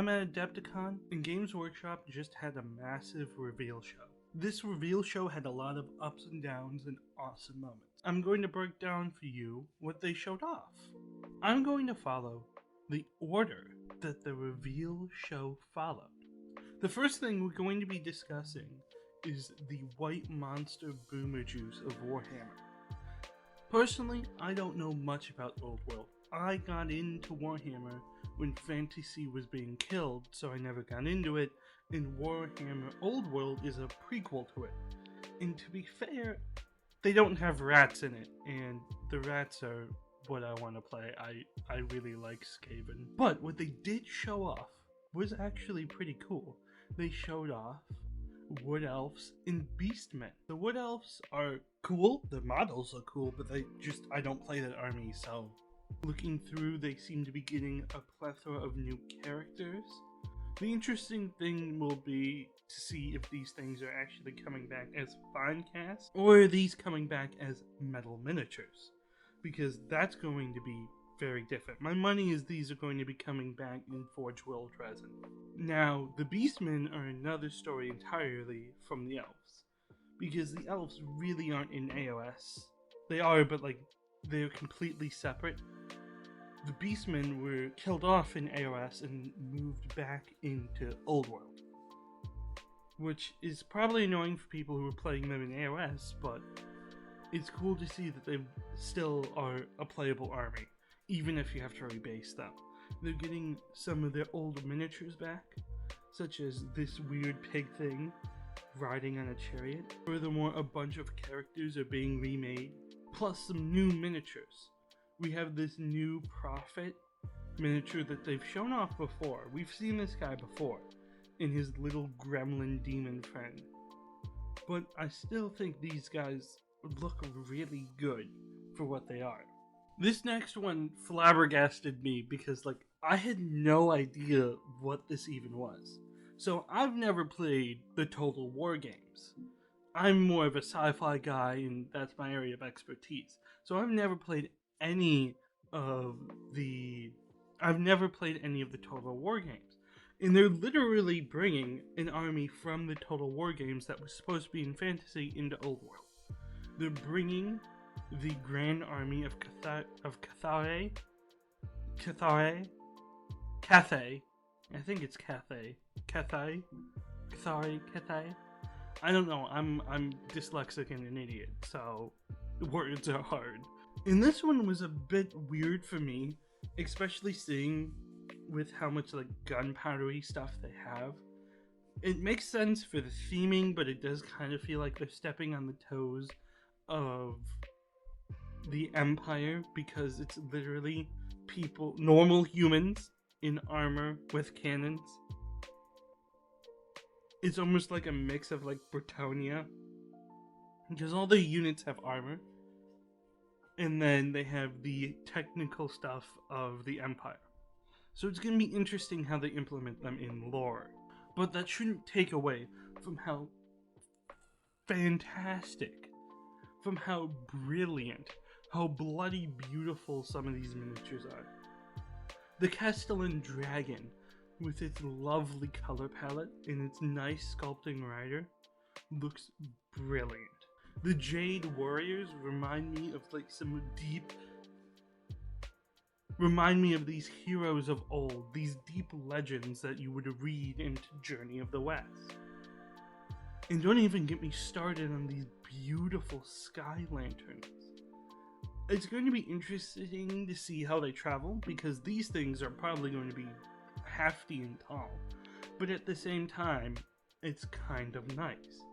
I'm at Adepticon, and Games Workshop just had a massive reveal show. This reveal show had a lot of ups and downs and awesome moments. I'm going to break down for you what they showed off. I'm going to follow the order that the reveal show followed. The first thing we're going to be discussing is the White Monster Boomer Juice of Warhammer. Personally, I don't know much about Old World. I got into Warhammer when fantasy was being killed, so I never got into it, and Warhammer Old World is a prequel to it. And to be fair, they don't have rats in it, and the rats are what I want to play. I really like Skaven. But what they did show off was actually pretty cool. They showed off Wood Elves and Beastmen. The Wood Elves are cool, the models are cool, but I don't play that army, so looking through, they seem to be getting a plethora of new characters. The interesting thing will be to see if these things are actually coming back as Finecast, or are these coming back as metal miniatures, because that's going to be very different. My money is these are going to be coming back in Forge World resin. Now, the Beastmen are another story entirely from the Elves, because the Elves really aren't in AOS. They are, but they're completely separate. The Beastmen were killed off in AOS and moved back into Old World, which is probably annoying for people who are playing them in AOS, but it's cool to see that they still are a playable army, even if you have to rebase them. They're getting some of their old miniatures back, such as this weird pig thing riding on a chariot. Furthermore, a bunch of characters are being remade, plus some new miniatures. We have this new Prophet miniature that they've shown off before. We've seen this guy before in his little gremlin demon friend. But I still think these guys look really good for what they are. This next one flabbergasted me because I had no idea what this even was. So I've never played the Total War games. I'm more of a sci-fi guy, and that's my area of expertise. So I've never played any of the Total War games. And they're literally bringing an army from the Total War games that was supposed to be in fantasy into Old World. They're bringing the Grand Army of Cathay. I think it's Cathay. Cathay. I don't know. I'm dyslexic and an idiot, so words are hard. And this one was a bit weird for me, especially seeing with how much gunpowdery stuff they have. It makes sense for the theming, but it does kind of feel like they're stepping on the toes of the Empire, because it's literally people, normal humans in armor with cannons. It's almost like a mix of Britannia, because all the units have armor, and then they have the technical stuff of the Empire. So it's going to be interesting how they implement them in lore. But that shouldn't take away from how fantastic, from how brilliant, how bloody beautiful some of these miniatures are. The Castellan Dragon, with its lovely color palette and its nice sculpting rider, looks brilliant. The Jade Warriors remind me of these heroes of old, these deep legends that you would read into Journey of the West. And don't even get me started on these beautiful sky lanterns. It's going to be interesting to see how they travel, because these things are probably going to be hefty and tall, but at the same time, it's kind of nice.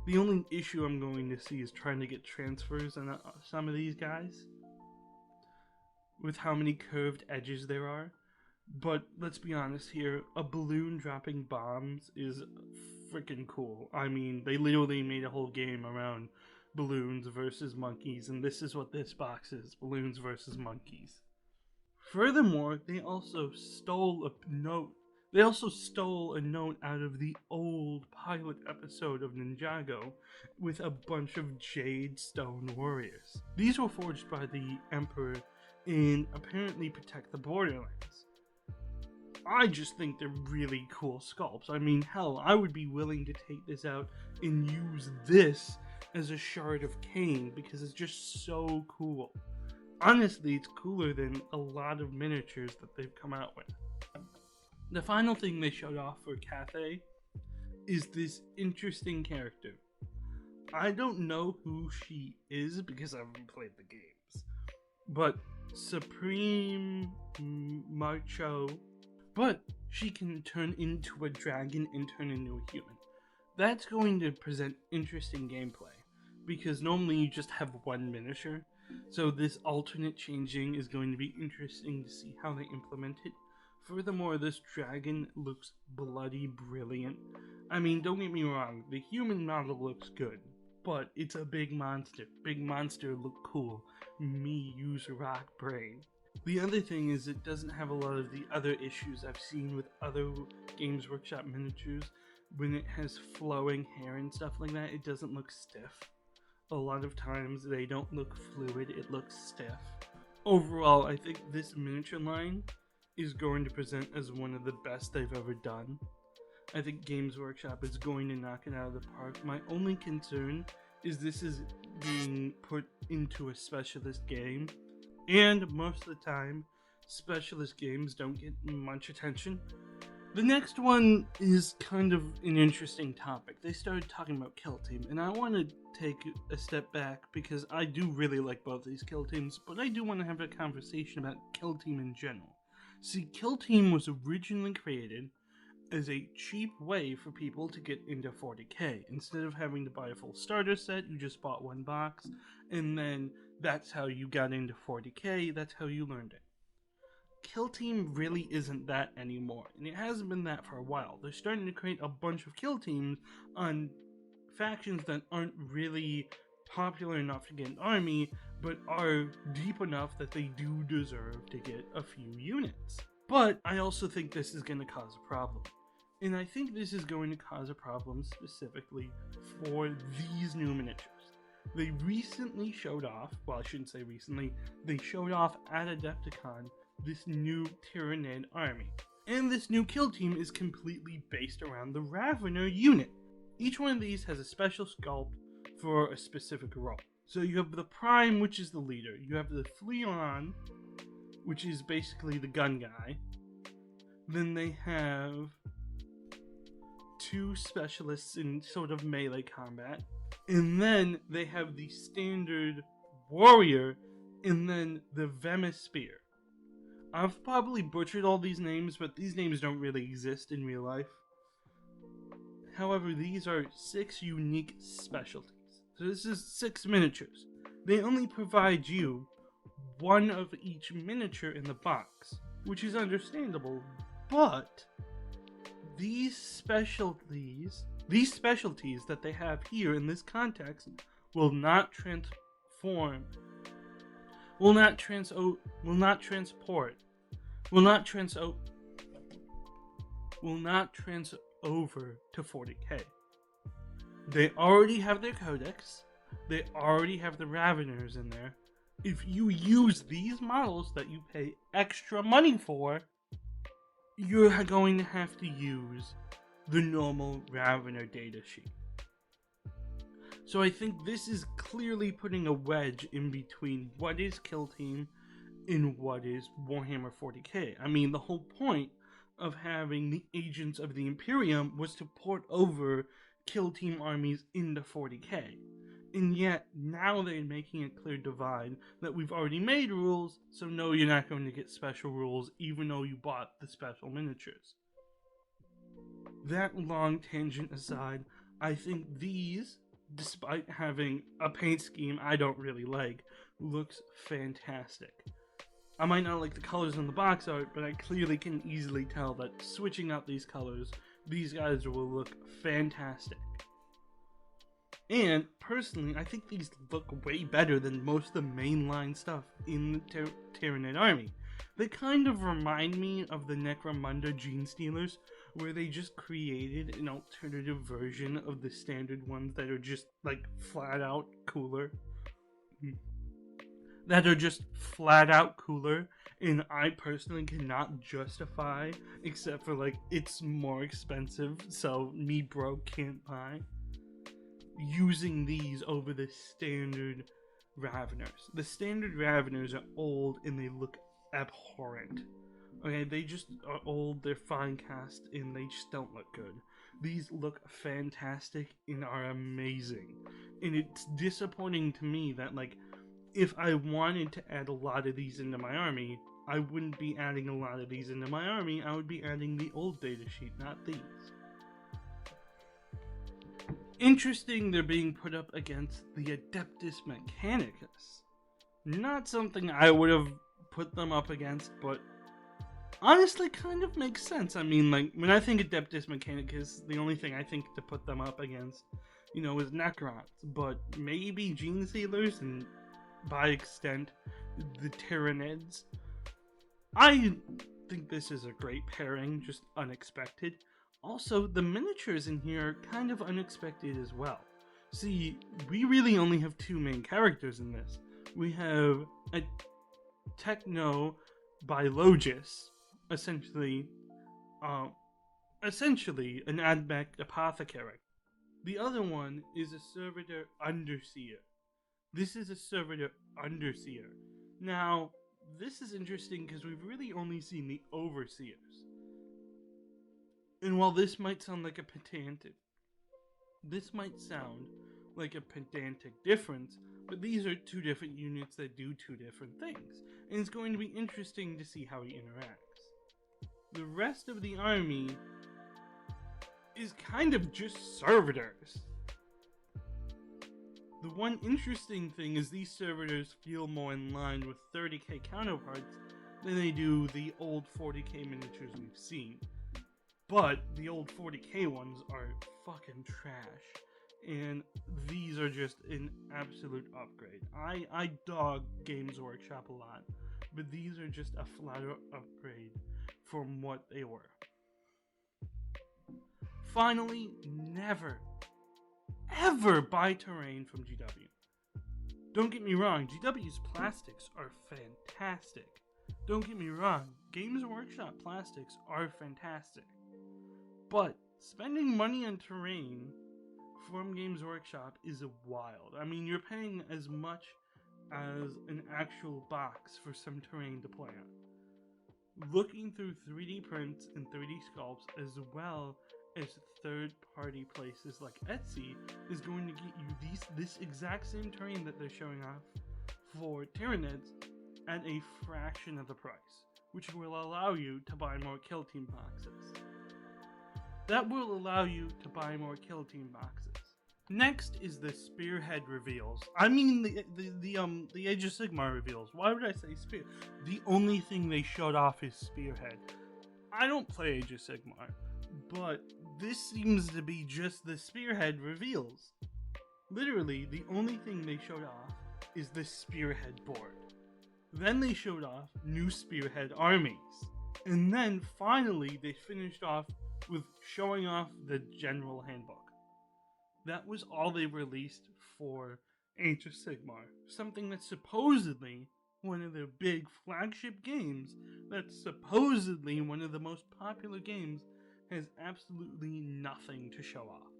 The only issue I'm going to see is trying to get transfers on some of these guys, with how many curved edges there are. But let's be honest here, a balloon dropping bombs is freaking cool. I mean, they literally made a whole game around balloons versus monkeys, and this is what this box is: balloons versus monkeys. Furthermore, they also stole a note out of the old pilot episode of Ninjago with a bunch of Jade Stone Warriors. These were forged by the Emperor and apparently protect the Borderlands. I just think they're really cool sculpts. I mean, hell, I would be willing to take this out and use this as a shard of cane because it's just so cool. Honestly, it's cooler than a lot of miniatures that they've come out with. The final thing they showed off for Cathay is this interesting character. I don't know who she is because I haven't played the games, but Supreme Macho, but she can turn into a dragon and turn into a human. That's going to present interesting gameplay because normally you just have one miniature, so this alternate changing is going to be interesting to see how they implement it. Furthermore, this dragon looks bloody brilliant. I mean, don't get me wrong, the human model looks good, but it's a big monster. Big monster look cool. Me use rock brain. The other thing is it doesn't have a lot of the other issues I've seen with other Games Workshop miniatures. When it has flowing hair and stuff like that, it doesn't look stiff. A lot of times they don't look fluid, it looks stiff. Overall, I think this miniature line is going to present as one of the best they've ever done. I think Games Workshop is going to knock it out of the park. My only concern is this is being put into a specialist game, and most of the time, specialist games don't get much attention. The next one is kind of an interesting topic. They started talking about kill team, and I want to take a step back because I do really like both these kill teams, but I do want to have a conversation about kill team in general. See, kill team was originally created as a cheap way for people to get into 40K. Instead of having to buy a full starter set, you just bought one box, and then that's how you got into 40K, that's how you learned it. Kill team really isn't that anymore, and it hasn't been that for a while. They're starting to create a bunch of kill teams on factions that aren't really popular enough to get an army, but are deep enough that they do deserve to get a few units. But I also think this is going to cause a problem. And I think this is going to cause a problem specifically for these new miniatures. They recently showed off, well, I shouldn't say recently, they showed off at Adepticon this new Tyranid army. And this new kill team is completely based around the Ravener unit. Each one of these has a special sculpt for a specific role. So you have the Prime, which is the leader. You have the Fleon, which is basically the gun guy. Then they have two specialists in sort of melee combat. And then they have the standard warrior, and then the Vemis Spear. I've probably butchered all these names, but these names don't really exist in real life. However, these are 6 unique specialties. So this is 6 miniatures. They only provide you one of each miniature in the box, which is understandable, but these specialties that they have here in this context will not transform, will not transport over to 40K. They already have their codex, they already have the Raveners in there. If you use these models that you pay extra money for, you're going to have to use the normal Ravener datasheet. So I think this is clearly putting a wedge in between what is Kill Team and what is Warhammer 40K. I mean, the whole point of having the Agents of the Imperium was to port over Kill Team armies into 40K. And yet, now they're making a clear divide that we've already made rules, so no, you're not going to get special rules even though you bought the special miniatures. That long tangent aside, I think these, despite having a paint scheme I don't really like, looks fantastic. I might not like the colors on the box art, but I clearly can easily tell that switching out these colors, these guys will look fantastic. And personally, I think these look way better than most of the mainline stuff in the Tyranid army. They kind of remind me of the Necromunda Gene Stealers, where they just created an alternative version of the standard ones that are just like flat out cooler. that are just flat out cooler, and I personally cannot justify, except for like it's more expensive, so me broke can't buy, using these over the standard Raveners. The standard Raveners are old and they look abhorrent. Okay, they just are old, they're fine cast, and they just don't look good. These look fantastic and are amazing. And it's disappointing to me that, like, if I wanted to add a lot of these into my army, I wouldn't be adding a lot of these into my army, I would be adding the old datasheet, not these. Interesting they're being put up against the Adeptus Mechanicus. Not something I would have put them up against, but honestly kind of makes sense. I mean, like, when I think Adeptus Mechanicus, the only thing I think to put them up against, you know, is Necrons, but maybe Gene Sealers, and by extent, the Tyranids. I think this is a great pairing, just unexpected. Also, the miniatures in here are kind of unexpected as well. See, we really only have two main characters in this. We have a Technobiologist, essentially an Admech apothecary. The other one is a Servitor Underseer. This is a Servitor Underseer. Now, this is interesting because we've really only seen the Overseers. And while this might sound like a pedantic difference, but these are two different units that do two different things, and it's going to be interesting to see how he interacts. The rest of the army is kind of just servitors. The one interesting thing is these servitors feel more in line with 30k counterparts than they do the old 40k miniatures we've seen. But the old 40k ones are fucking trash, and these are just an absolute upgrade. I dog Games Workshop a lot, but these are just a flatter upgrade from what they were. Finally, never, ever buy terrain from GW. Don't get me wrong, GW's plastics are fantastic. Don't get me wrong, Games Workshop plastics are fantastic. But spending money on terrain from Games Workshop is wild. I mean, you're paying as much as an actual box for some terrain to play on. Looking through 3D prints and 3D sculpts, as well as third-party places like Etsy, is going to get you this exact same terrain that they're showing off for Tyranids at a fraction of the price, which will allow you to buy more Kill Team boxes. That will allow you to buy more Kill Team boxes. Next is the Spearhead reveals. I mean the Age of Sigmar reveals. Why would I say Spear? The only thing they showed off is Spearhead. I don't play Age of Sigmar, but this seems to be just the Spearhead reveals. Literally, the only thing they showed off is the Spearhead board. Then they showed off new Spearhead armies. And then finally they finished off with showing off the general handbook. That was all they released for Age of Sigmar. Something that's supposedly one of their big flagship games, that's supposedly one of the most popular games, has absolutely nothing to show off.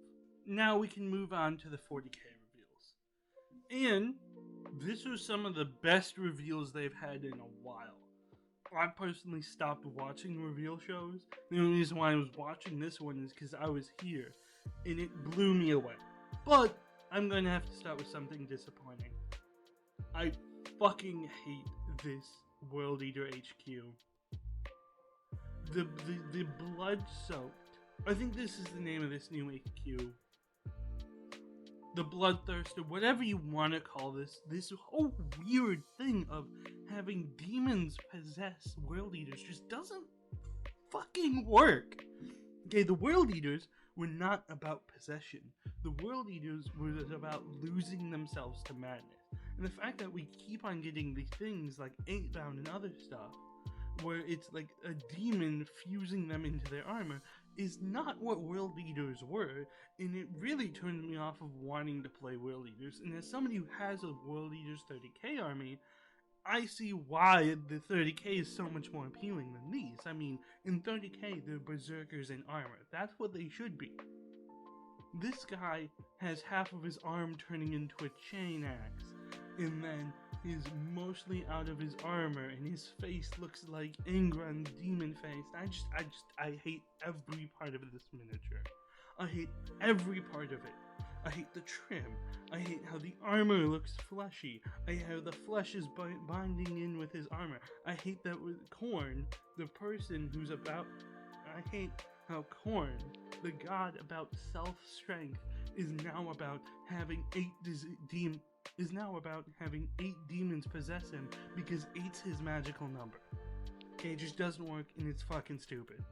Now we can move on to the 40k reveals. And this was some of the best reveals they've had in a while. I personally stopped watching reveal shows. The only reason why I was watching this one is because I was here, and it blew me away. But I'm going to have to start with something disappointing. I fucking hate this World Eater HQ. The blood-soaked, I think this is the name of this new HQ. The Bloodthirster, whatever you want to call this whole weird thing of having demons possess World Eaters just doesn't fucking work. Okay, the World Eaters were not about possession. The World Eaters were about losing themselves to madness. And the fact that we keep on getting these things like 8-bound and other stuff, where it's like a demon fusing them into their armor, is not what World Eaters were, and it really turned me off of wanting to play World Eaters. And as somebody who has a World Eaters 30k army, I see why the 30k is so much more appealing than these. I mean, in 30k, they're berserkers in armor. That's what they should be. This guy has half of his arm turning into a chain axe, and then is mostly out of his armor, and his face looks like Ingran's demon face. I hate every part of this miniature. I hate every part of it. I hate the trim. I hate how the armor looks fleshy. I hate how the flesh is binding in with his armor. I hate that with Khorne, the person who's about... I hate how Khorne, the god about self-strength, is now about having 8 demons possess him because 8's his magical number. Okay, it just doesn't work, and it's fucking stupid.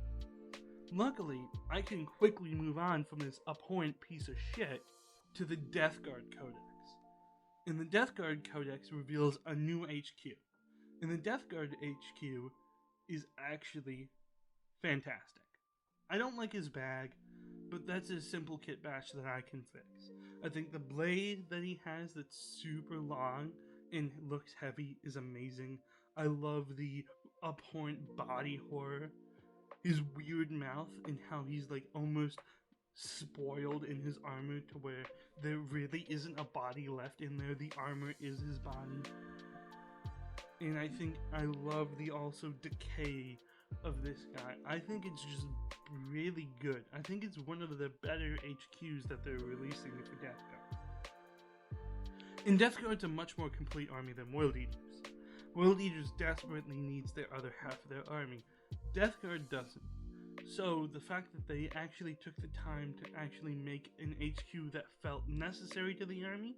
Luckily, I can quickly move on from this abhorrent piece of shit to the Death Guard Codex. And the Death Guard Codex reveals a new HQ. And the Death Guard HQ is actually fantastic. I don't like his bag, but that's a simple kit bash that I can fix. I think the blade that he has that's super long and looks heavy is amazing. I love the abhorrent body horror. His weird mouth and how he's like almost spoiled in his armor to where there really isn't a body left in there. The armor is his body. And I think I love the also decay of this guy. I think it's just really good. I think it's one of the better HQs that they're releasing for Death Guard. And Death Guard's a much more complete army than World Eaters. World Eaters desperately needs their other half of their army. Death Guard doesn't. So the fact that they actually took the time to actually make an HQ that felt necessary to the army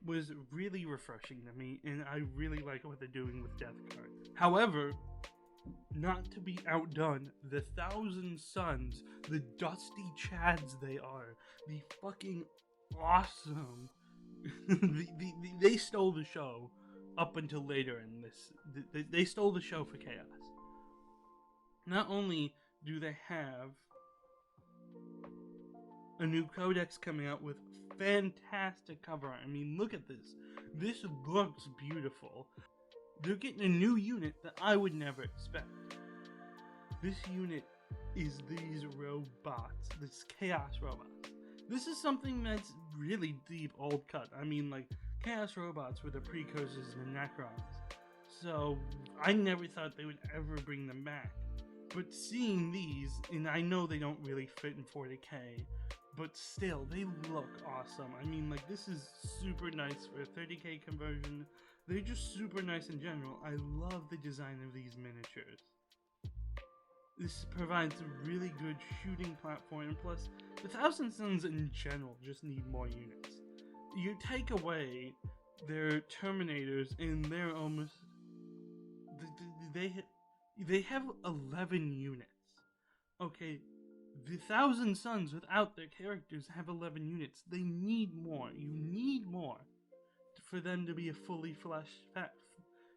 was really refreshing to me, and I really like what they're doing with Death Guard. However, not to be outdone, the Thousand Sons, the dusty chads they are, the fucking awesome, they stole the show up until later in this. They stole the show for Chaos. Not only do they have a new codex coming out with fantastic cover art. I mean, look at this. This looks beautiful. They're getting a new unit that I would never expect. This unit is these robots, this chaos robots. This is something that's really deep old cut. I mean, like, chaos robots were the precursors to Necrons. So, I never thought they would ever bring them back. But seeing these, and I know they don't really fit in 40k, but still, they look awesome. I mean, like, this is super nice for a 30k conversion. They're just super nice in general. I love the design of these miniatures. This provides a really good shooting platform, and plus, the Thousand Sons in general just need more units. You take away their Terminators, and they're almost... They have 11 units. Okay, the Thousand Sons without their characters have 11 units. They need more. You need more for them to be a fully fleshed...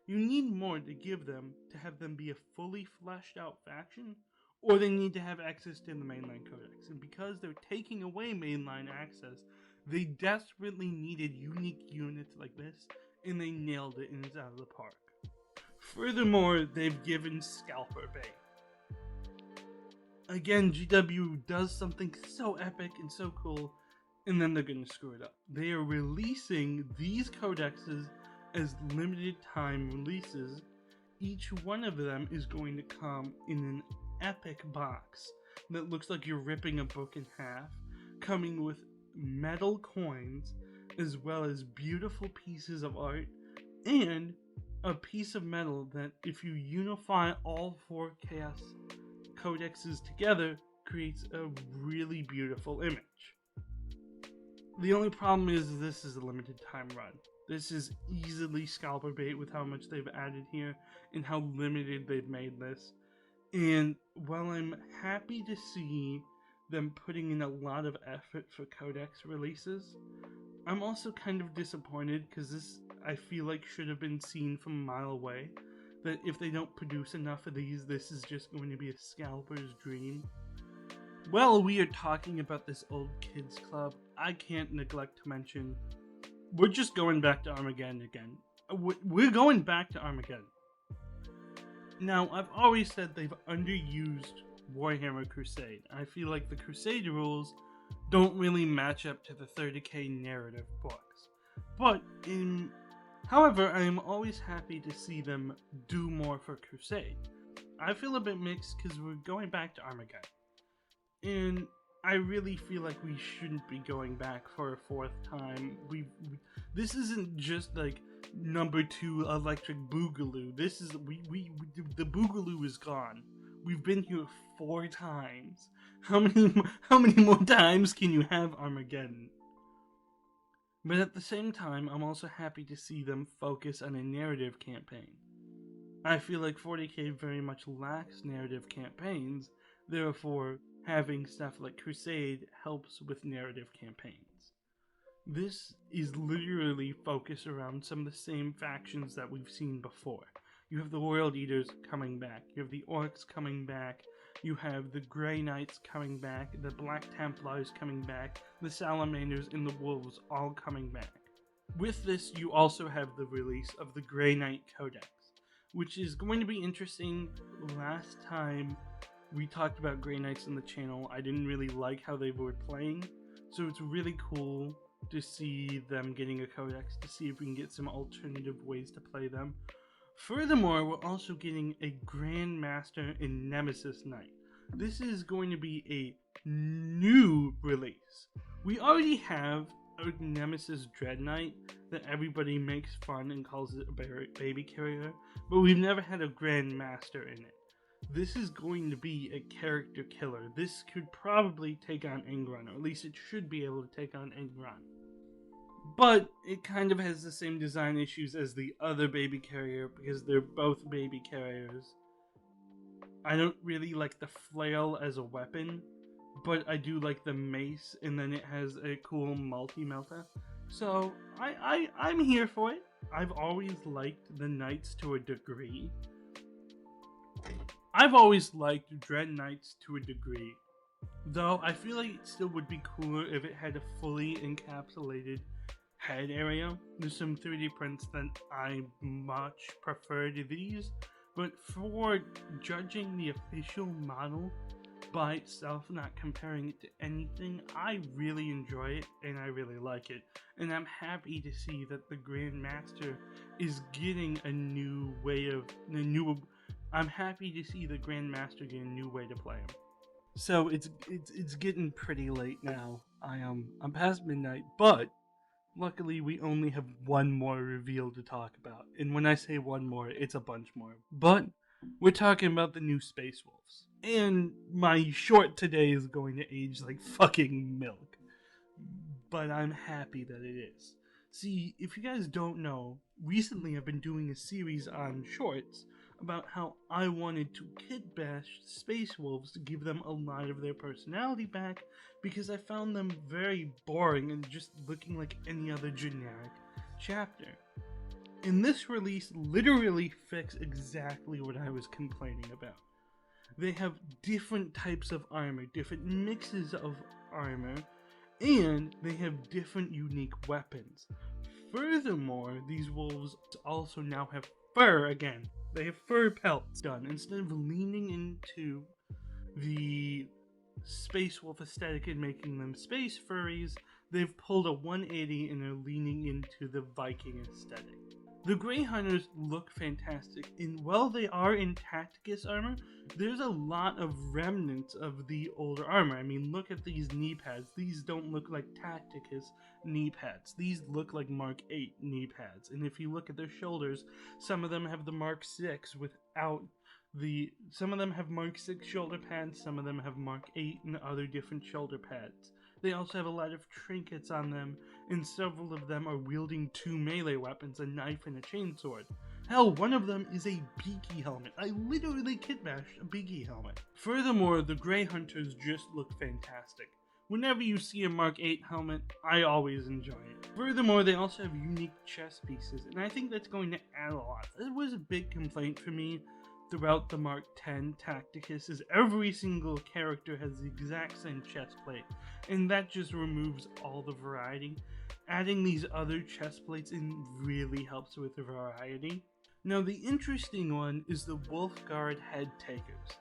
You need more to give them to have them be a fully fleshed out faction, or they need to have access to the mainline codex. And because they're taking away mainline access, they desperately needed unique units like this, and they nailed it, and it's out of the park. Furthermore, they've given Scalper bait. Again, GW does something so epic and so cool, and then they're gonna screw it up. They are releasing these codexes as limited time releases. Each one of them is going to come in an epic box that looks like you're ripping a book in half, coming with metal coins, as well as beautiful pieces of art, and a piece of metal that, if you unify all 4 Chaos codexes together, creates a really beautiful image. The only problem is this is a limited time run. This is easily scalper bait with how much they've added here and how limited they've made this. And while I'm happy to see them putting in a lot of effort for codex releases, I'm also kind of disappointed because this, I feel like, should have been seen from a mile away. That if they don't produce enough of these, this is just going to be a scalper's dream. While we are talking about this old kids club, I can't neglect to mention, we're just going back to Armageddon again. we're going back to Armageddon. Now, I've always said they've underused Warhammer Crusade. I feel like the Crusade rules don't really match up to the 30K narrative books. However, I am always happy to see them do more for Crusade. I feel a bit mixed because we're going back to Armageddon. And I really feel like we shouldn't be going back for a fourth time. This isn't just like number 2 Electric Boogaloo. This is the Boogaloo is gone. We've been here 4 times. How many more times can you have Armageddon? But at the same time, I'm also happy to see them focus on a narrative campaign. I feel like 40K very much lacks narrative campaigns, therefore having stuff like Crusade helps with narrative campaigns. This is literally focused around some of the same factions that we've seen before. You have the World Eaters coming back, you have the Orcs coming back, you have the Grey Knights coming back, the Black Templars coming back, the Salamanders and the Wolves all coming back. With this, you also have the release of the Grey Knight Codex, which is going to be interesting. Last time we talked about Grey Knights on the channel, I didn't really like how they were playing, so it's really cool to see them getting a codex, to see if we can get some alternative ways to play them. Furthermore, we're also getting a Grand Master and Nemesis Knight. This is going to be a new release. We already have a Nemesis Dread Knight that everybody makes fun and calls it a baby carrier, but we've never had a Grand Master in it. This is going to be a character killer. This could probably take on Ingron, or at least it should be able to take on Ingron. But it kind of has the same design issues as the other baby carrier because they're both baby carriers. I don't really like the flail as a weapon, but I do like the mace, and then it has a cool multi-melta. So I'm here for it. I've always liked the Knights to a degree. I've always liked Dread Knights to a degree, though I feel like it still would be cooler if it had a fully encapsulated head area. There's some 3D prints that I much prefer to these, but for judging the official model by itself, not comparing it to anything, I really enjoy it and I really like it, and I'm happy to see that the Grand Master is getting I'm happy to see the Grand Master get a new way to play him. So it's getting pretty late now. I'm past midnight, but luckily we only have one more reveal to talk about. And when I say one more, it's a bunch more. But we're talking about the new Space Wolves. And my short today is going to age like fucking milk. But I'm happy that it is. See, if you guys don't know, recently I've been doing a series on shorts about how I wanted to kit bash Space Wolves to give them a lot of their personality back, because I found them very boring and just looking like any other generic chapter. And this release literally fixed exactly what I was complaining about. They have different types of armor, different mixes of armor, and they have different unique weapons. Furthermore, these wolves also now have fur again. They have fur pelts done. Instead of leaning into the Space Wolf aesthetic and making them space furries, they've pulled a 180 and are leaning into the Viking aesthetic. The Grey Hunters look fantastic, and while they are in Tacticus armor, there's a lot of remnants of the older armor. I mean, look at these knee pads. These don't look like Tacticus knee pads. These look like Mark 8 knee pads. And if you look at their shoulders, some of them have the Mark 6 without the... Some of them have Mark 6 shoulder pads, some of them have Mark 8 and other different shoulder pads. They also have a lot of trinkets on them, and several of them are wielding 2 melee weapons, a knife and a chainsword. Hell, one of them is a beaky helmet. I literally kit-bashed a beaky helmet. Furthermore, the Grey Hunters just look fantastic. Whenever you see a Mark 8 helmet, I always enjoy it. Furthermore, they also have unique chest pieces, and I think that's going to add a lot. That was a big complaint for me throughout the Mark X Tacticus is every single character has the exact same chest plate, and that just removes all the variety. Adding these other chest plates in really helps with the variety. Now the interesting one is the Wolfguard Head Takers.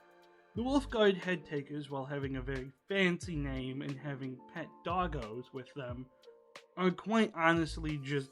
The Wolfguard Head Takers, while having a very fancy name and having pet doggos with them, are quite honestly just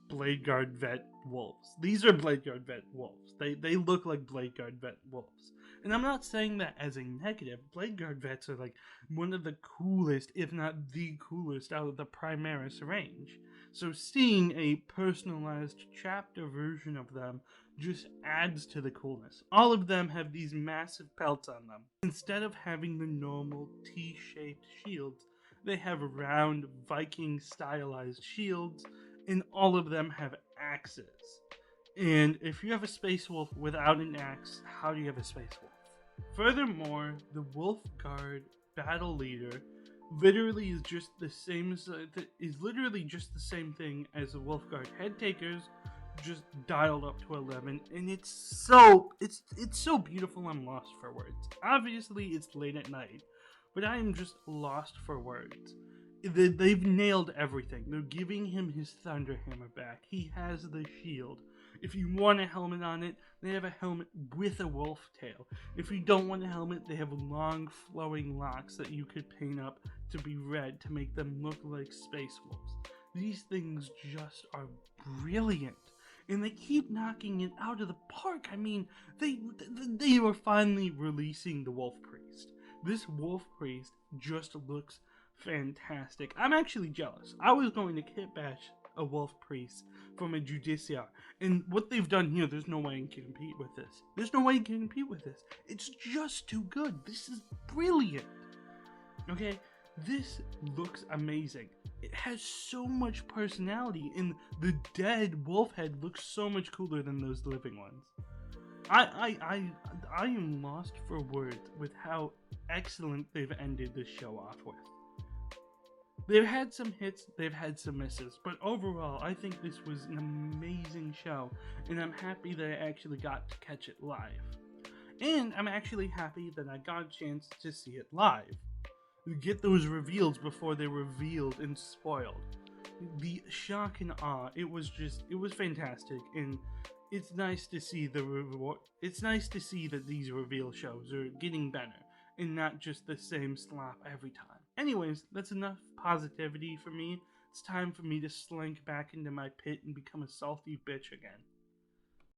Bladeguard Vet wolves. These are Bladeguard Vet wolves. They look like Bladeguard Vet wolves. And I'm not saying that as a negative. Bladeguard Vets are like one of the coolest, if not the coolest, out of the Primaris range. So seeing a personalized chapter version of them just adds to the coolness. All of them have these massive pelts on them. Instead of having the normal T-shaped shields, they have round Viking stylized shields, and all of them have axes. And if you have a Space Wolf without an axe, how do you have a Space Wolf? Furthermore, the Wolf Guard Battle Leader literally is just the same thing as the Wolf Guard Head Takers, just dialed up to 11, and it's so beautiful. I'm lost for words. Obviously, it's late at night, but I am just lost for words. They've nailed everything. They're giving him his Thunderhammer back. He has the shield. If you want a helmet on it, they have a helmet with a wolf tail. If you don't want a helmet, they have long flowing locks that you could paint up to be red to make them look like space wolves. These things just are brilliant. And they keep knocking it out of the park. I mean, they were finally releasing the Wolf Priest. This Wolf Priest just looks fantastic. I'm actually jealous. I was going to kit bash a Wolf Priest from a Judiciar, and what they've done here, there's no way you can compete with this. There's no way you can compete with this. It's just too good. This is brilliant. Okay, this looks amazing. It has so much personality, and the dead wolf head looks so much cooler than those living ones. I am lost for words with how excellent they've ended this show off with. They've had some hits, they've had some misses, but overall, I think this was an amazing show, and I'm happy that I actually got to catch it live. And I'm actually happy that I got a chance to see it live. Get those reveals before they revealed and spoiled. The shock and awe, it was fantastic, and it's nice to see it's nice to see that these reveal shows are getting better, and not just the same slop every time. Anyways, that's enough positivity for me. It's time for me to slink back into my pit and become a salty bitch again.